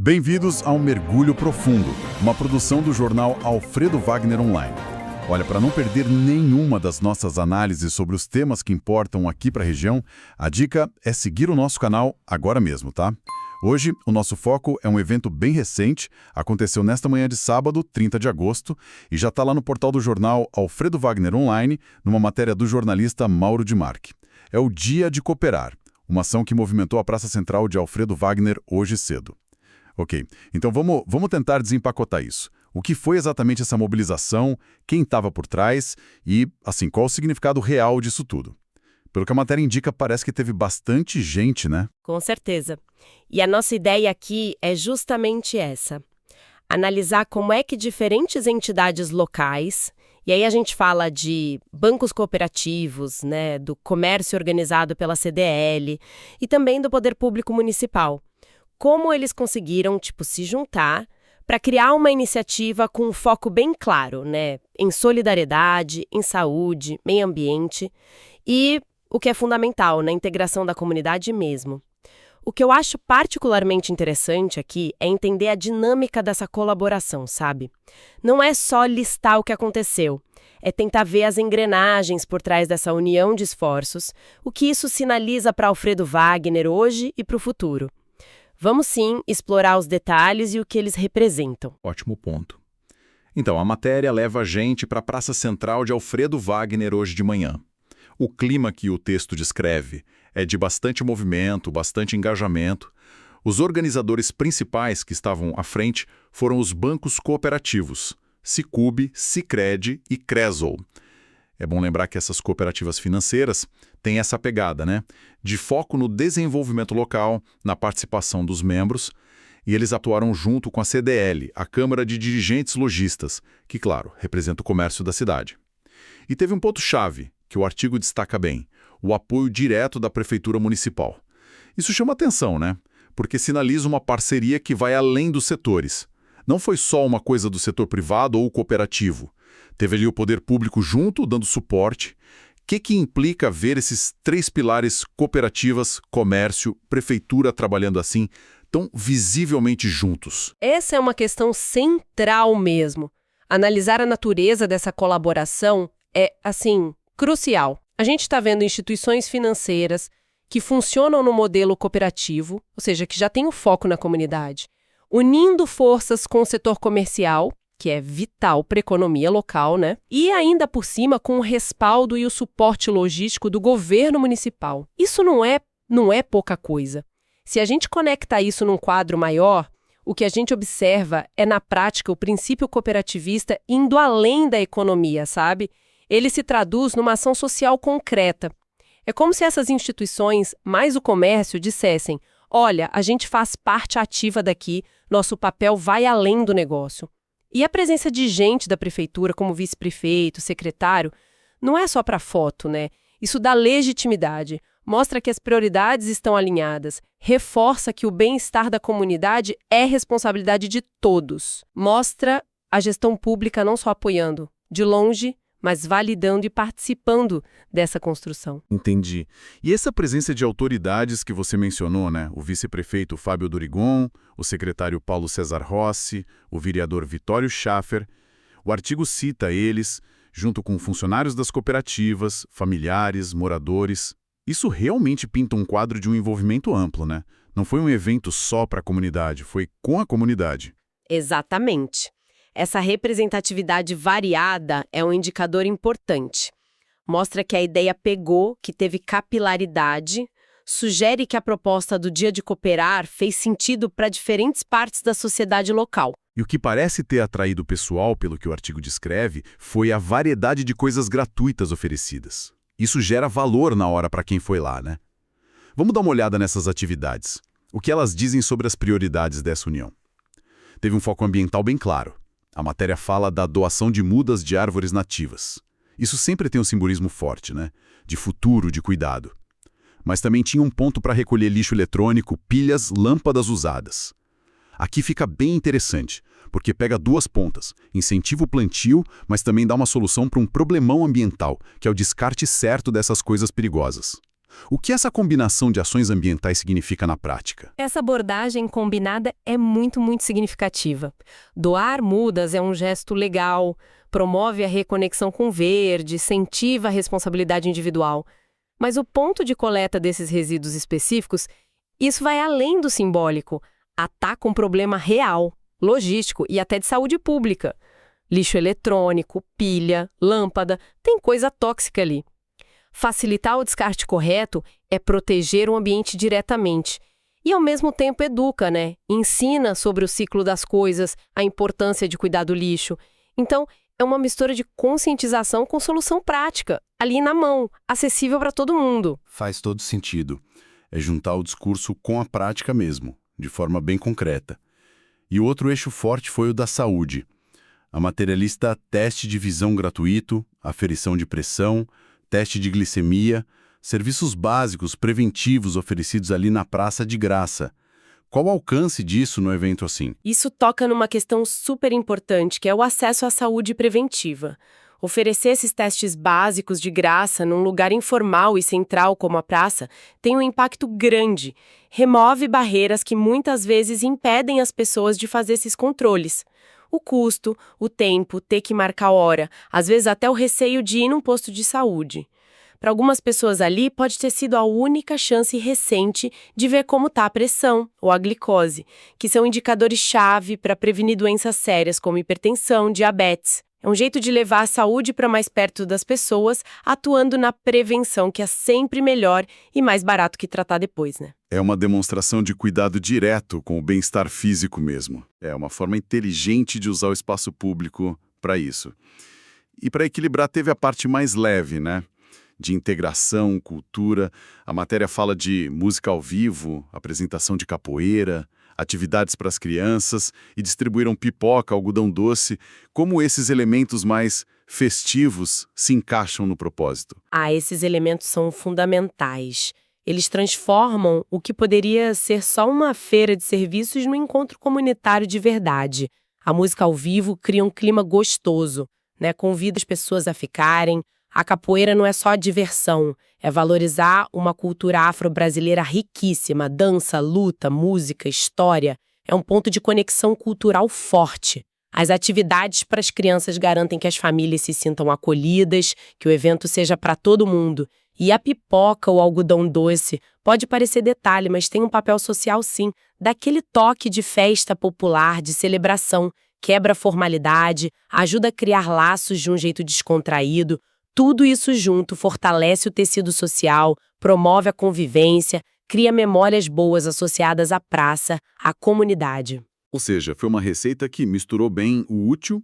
Bem-vindos a um Mergulho Profundo, uma produção do jornal Alfredo Wagner Online. Olha, para não perder nenhuma das nossas análises sobre os temas que importam aqui para a região, a dica é seguir o nosso canal agora mesmo, tá? Hoje, o nosso foco é um evento bem recente, aconteceu nesta manhã de sábado, 30 de agosto, e já está lá no portal do jornal Alfredo Wagner Online, numa matéria do jornalista Mauro de Marque. É o Dia de Cooperar, uma ação que movimentou a Praça Central de Alfredo Wagner hoje cedo. Ok, então vamos tentar desempacotar isso. O que foi exatamente essa mobilização, quem estava por trás e, assim, qual o significado real disso tudo? Pelo que a matéria indica, parece que teve bastante gente, né? Com certeza. E a nossa ideia aqui é justamente essa. Analisar como é que diferentes entidades locais, e aí a gente fala de bancos cooperativos, né, do comércio organizado pela CDL e também do poder público municipal, como eles conseguiram, se juntar para criar uma iniciativa com um foco bem claro, né, em solidariedade, em saúde, meio ambiente e, o que é fundamental, na integração da comunidade mesmo. O que eu acho particularmente interessante aqui é entender a dinâmica dessa colaboração, sabe? Não é só listar o que aconteceu, é tentar ver as engrenagens por trás dessa união de esforços, o que isso sinaliza para Alfredo Wagner hoje e para o futuro. Vamos sim explorar os detalhes e o que eles representam. Ótimo ponto. Então, a matéria leva a gente para a Praça Central de Alfredo Wagner hoje de manhã. O clima que o texto descreve é de bastante movimento, bastante engajamento. Os organizadores principais que estavam à frente foram os bancos cooperativos, Sicoob, Sicredi e Cresol. É bom lembrar que essas cooperativas financeiras têm essa pegada, né? De foco no desenvolvimento local, na participação dos membros, e eles atuaram junto com a CDL, a Câmara de Dirigentes Lojistas, que, claro, representa o comércio da cidade. E teve um ponto-chave, que o artigo destaca bem, o apoio direto da Prefeitura Municipal. Isso chama atenção, né? Porque sinaliza uma parceria que vai além dos setores. Não foi só uma coisa do setor privado ou cooperativo. Teve ali o poder público junto, dando suporte. O que implica ver esses três pilares, cooperativas, comércio, prefeitura trabalhando assim, tão visivelmente juntos? Essa é uma questão central mesmo. Analisar a natureza dessa colaboração é, crucial. A gente está vendo instituições financeiras que funcionam no modelo cooperativo, ou seja, que já tem o foco na comunidade, unindo forças com o setor comercial, que é vital para a economia local, né? E ainda por cima com o respaldo e o suporte logístico do governo municipal. Isso não é pouca coisa. Se a gente conecta isso num quadro maior, o que a gente observa é, na prática, o princípio cooperativista indo além da economia, sabe? Ele se traduz numa ação social concreta. É como se essas instituições, mais o comércio, dissessem: olha, a gente faz parte ativa daqui, nosso papel vai além do negócio. E a presença de gente da prefeitura, como vice-prefeito, secretário, não é só para foto, né? Isso dá legitimidade, mostra que as prioridades estão alinhadas, reforça que o bem-estar da comunidade é responsabilidade de todos. Mostra a gestão pública não só apoiando, de longe, mas validando e participando dessa construção. Entendi. E essa presença de autoridades que você mencionou, né? O vice-prefeito Fábio Dorigon, o secretário Paulo César Rossi, o vereador Vitório Schaffer. O artigo cita eles, junto com funcionários das cooperativas, familiares, moradores. Isso realmente pinta um quadro de um envolvimento amplo, né? Não foi um evento só para a comunidade, foi com a comunidade. Exatamente. Essa representatividade variada é um indicador importante. Mostra que a ideia pegou, que teve capilaridade, sugere que a proposta do Dia de Cooperar fez sentido para diferentes partes da sociedade local. E o que parece ter atraído o pessoal, pelo que o artigo descreve, foi a variedade de coisas gratuitas oferecidas. Isso gera valor na hora para quem foi lá, né? Vamos dar uma olhada nessas atividades. O que elas dizem sobre as prioridades dessa união? Teve um foco ambiental bem claro. A matéria fala da doação de mudas de árvores nativas. Isso sempre tem um simbolismo forte, né? De futuro, de cuidado. Mas também tinha um ponto para recolher lixo eletrônico, pilhas, lâmpadas usadas. Aqui fica bem interessante, porque pega duas pontas. Incentiva o plantio, mas também dá uma solução para um problemão ambiental, que é o descarte certo dessas coisas perigosas. O que essa combinação de ações ambientais significa na prática? Essa abordagem combinada é muito, muito significativa. Doar mudas é um gesto legal, promove a reconexão com o verde, incentiva a responsabilidade individual. Mas o ponto de coleta desses resíduos específicos, isso vai além do simbólico, ataca um problema real, logístico e até de saúde pública. Lixo eletrônico, pilha, lâmpada, tem coisa tóxica ali. Facilitar o descarte correto é proteger o ambiente diretamente. E, ao mesmo tempo, educa, né? Ensina sobre o ciclo das coisas, a importância de cuidar do lixo. Então, é uma mistura de conscientização com solução prática, ali na mão, acessível para todo mundo. Faz todo sentido. É juntar o discurso com a prática mesmo, de forma bem concreta. E o outro eixo forte foi o da saúde. A materialista teste de visão gratuito, aferição de pressão, teste de glicemia, serviços básicos preventivos oferecidos ali na praça de graça. Qual o alcance disso no evento assim? Isso toca numa questão super importante, que é o acesso à saúde preventiva. Oferecer esses testes básicos de graça num lugar informal e central como a praça tem um impacto grande. Remove barreiras que muitas vezes impedem as pessoas de fazer esses controles. O custo, o tempo, ter que marcar hora, às vezes até o receio de ir num posto de saúde. Para algumas pessoas ali, pode ter sido a única chance recente de ver como está a pressão ou a glicose, que são indicadores-chave para prevenir doenças sérias como hipertensão, diabetes. É um jeito de levar a saúde para mais perto das pessoas, atuando na prevenção, que é sempre melhor e mais barato que tratar depois, né? É uma demonstração de cuidado direto com o bem-estar físico mesmo. É uma forma inteligente de usar o espaço público para isso. E para equilibrar, teve a parte mais leve, né? De integração, cultura. A matéria fala de música ao vivo, apresentação de capoeira, atividades para as crianças e distribuíram pipoca, algodão doce. Como esses elementos mais festivos se encaixam no propósito? Esses elementos são fundamentais. Eles transformam o que poderia ser só uma feira de serviços num encontro comunitário de verdade. A música ao vivo cria um clima gostoso, né? Convida as pessoas a ficarem. A capoeira não é só diversão, é valorizar uma cultura afro-brasileira riquíssima, dança, luta, música, história. É um ponto de conexão cultural forte. As atividades para as crianças garantem que as famílias se sintam acolhidas, que o evento seja para todo mundo. E a pipoca ou algodão doce pode parecer detalhe, mas tem um papel social sim, daquele toque de festa popular, de celebração, quebra a formalidade, ajuda a criar laços de um jeito descontraído. Tudo isso junto fortalece o tecido social, promove a convivência, cria memórias boas associadas à praça, à comunidade. Ou seja, foi uma receita que misturou bem o útil,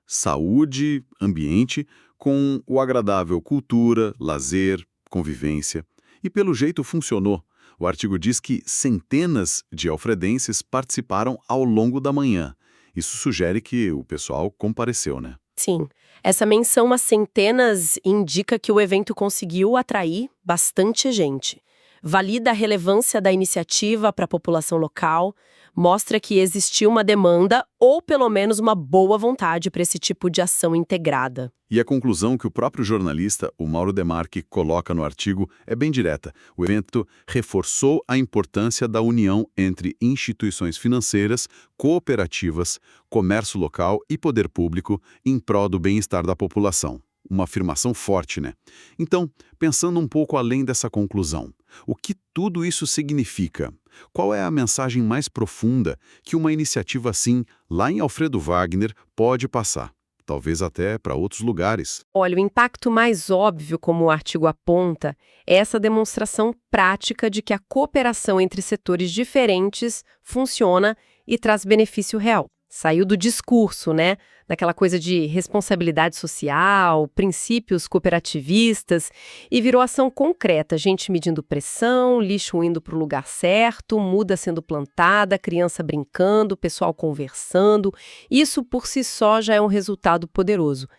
saúde, ambiente, com o agradável cultura, lazer, convivência. E pelo jeito funcionou. O artigo diz que centenas de alfredenses participaram ao longo da manhã. Isso sugere que o pessoal compareceu, né? Sim, essa menção a centenas indica que o evento conseguiu atrair bastante gente. Valida a relevância da iniciativa para a população local, mostra que existiu uma demanda ou pelo menos uma boa vontade para esse tipo de ação integrada. E a conclusão que o próprio jornalista, o Mauro Demarchi, coloca no artigo é bem direta. O evento reforçou a importância da união entre instituições financeiras, cooperativas, comércio local e poder público em prol do bem-estar da população. Uma afirmação forte, né? Então, pensando um pouco além dessa conclusão, o que tudo isso significa? Qual é a mensagem mais profunda que uma iniciativa assim, lá em Alfredo Wagner, pode passar? Talvez até para outros lugares. Olha, o impacto mais óbvio, como o artigo aponta, é essa demonstração prática de que a cooperação entre setores diferentes funciona e traz benefício real. Saiu do discurso, né? Daquela coisa de responsabilidade social, princípios cooperativistas, e virou ação concreta, gente medindo pressão, lixo indo para o lugar certo, muda sendo plantada, criança brincando, pessoal conversando. Isso por si só já é um resultado poderoso.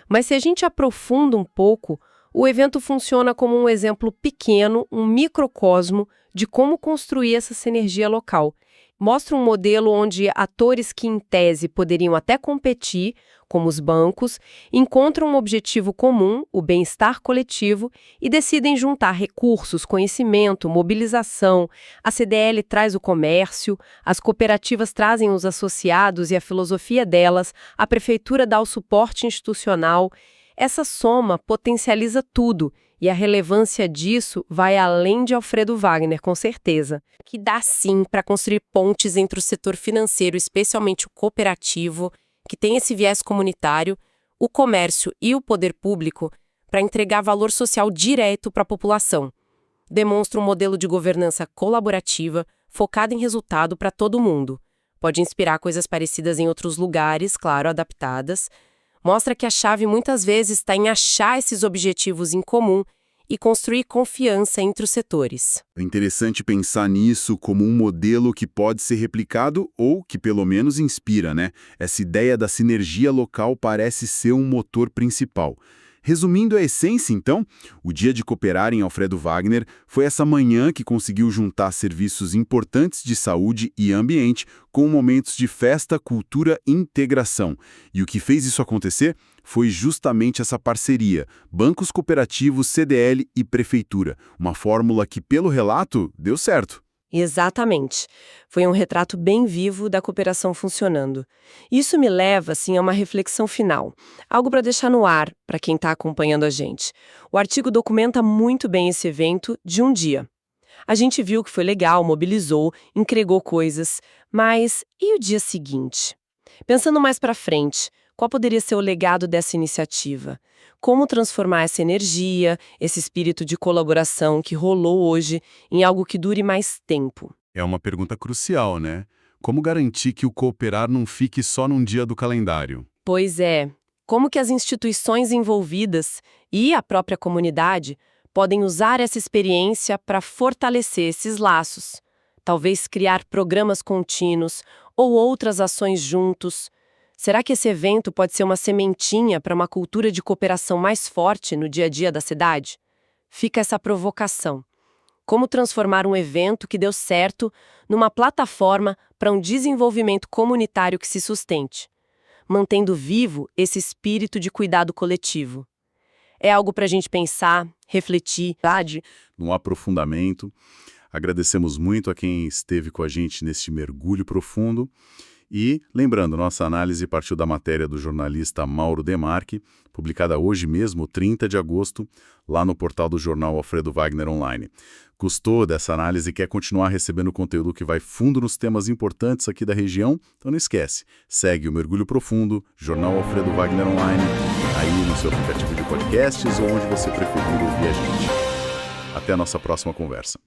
Mas se a gente aprofunda um pouco, o evento funciona como um exemplo pequeno, um microcosmo de como construir essa sinergia local. Mostra um modelo onde atores que, em tese, poderiam até competir, como os bancos, encontram um objetivo comum, o bem-estar coletivo, e decidem juntar recursos, conhecimento, mobilização. A CDL traz o comércio, as cooperativas trazem os associados e a filosofia delas, a prefeitura dá o suporte institucional. Essa soma potencializa tudo, e a relevância disso vai além de Alfredo Wagner, com certeza. Que dá sim para construir pontes entre o setor financeiro, especialmente o cooperativo, que tem esse viés comunitário, o comércio e o poder público, para entregar valor social direto para a população. Demonstra um modelo de governança colaborativa, focado em resultado para todo mundo. Pode inspirar coisas parecidas em outros lugares, claro, adaptadas. Mostra que a chave muitas vezes está em achar esses objetivos em comum e construir confiança entre os setores. É interessante pensar nisso como um modelo que pode ser replicado ou que pelo menos inspira, né? Essa ideia da sinergia local parece ser um motor principal. Resumindo a essência, então, o dia de cooperar em Alfredo Wagner foi essa manhã que conseguiu juntar serviços importantes de saúde e ambiente com momentos de festa, cultura e integração. E o que fez isso acontecer foi justamente essa parceria, bancos cooperativos, CDL e prefeitura. Uma fórmula que, pelo relato, deu certo. Exatamente. Foi um retrato bem vivo da cooperação funcionando. Isso me leva, assim, a uma reflexão final. Algo para deixar no ar para quem está acompanhando a gente. O artigo documenta muito bem esse evento de um dia. A gente viu que foi legal, mobilizou, entregou coisas, mas e o dia seguinte? Pensando mais para frente, qual poderia ser o legado dessa iniciativa? Como transformar essa energia, esse espírito de colaboração que rolou hoje em algo que dure mais tempo? É uma pergunta crucial, né? Como garantir que o cooperar não fique só num dia do calendário? Pois é. Como que as instituições envolvidas e a própria comunidade podem usar essa experiência para fortalecer esses laços? Talvez criar programas contínuos ou outras ações juntos. Será que esse evento pode ser uma sementinha para uma cultura de cooperação mais forte no dia a dia da cidade? Fica essa provocação. Como transformar um evento que deu certo numa plataforma para um desenvolvimento comunitário que se sustente, mantendo vivo esse espírito de cuidado coletivo? É algo para a gente pensar, refletir, Num aprofundamento. Agradecemos muito a quem esteve com a gente neste mergulho profundo. E, lembrando, nossa análise partiu da matéria do jornalista Mauro Demarque, publicada hoje mesmo, 30 de agosto, lá no portal do jornal Alfredo Wagner Online. Gostou dessa análise e quer continuar recebendo conteúdo que vai fundo nos temas importantes aqui da região? Então não esquece, segue o Mergulho Profundo, jornal Alfredo Wagner Online, aí no seu aplicativo de podcasts ou onde você preferir ouvir a gente. Até a nossa próxima conversa.